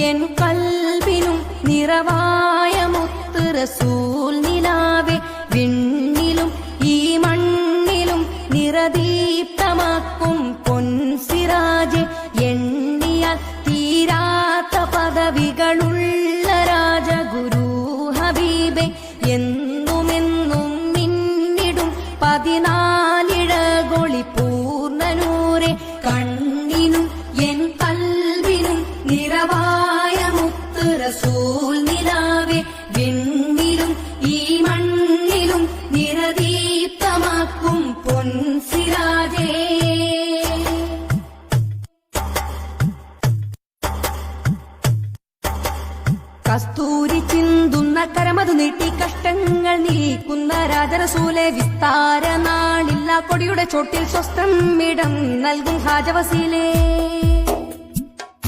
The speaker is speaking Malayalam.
എൻ കൽബിനും നിറവായ മുത്ത് റസൂൽ നിലാവേ വിണ്ണിലും ഈ മണ്ണിലും നിറദീപ്തമാക്കും പൊൻസിറാജെ എണ്ണിയാൽ തീരാത്ത പദവികളുള്ള രാജഗുരു ഹബീബെ എന്നുമെന്നും മിന്നിടും 14 പൂർണ്ണനൂരെ കണ്ണിനും എൻ കൽബിനും നിറവായ മുത്ത് റസൂൽ നിലാവേ വിണ്ണിലും ഈ മണ്ണിലും നിറദീപ്തമാക്കും പൊൻസിറാജേ. കസ്തൂരി ചിന്തുന്ന കരമതു നീട്ടി കഷ്ടങ്ങൾ നീക്കുന്ന രാജറസൂലെ വിസ്താര നാളില്ല കൊടിയുടെ ചോട്ടിൽ സ്വസ്ഥം ഇടം നൽകും ഹാജവസീലേ.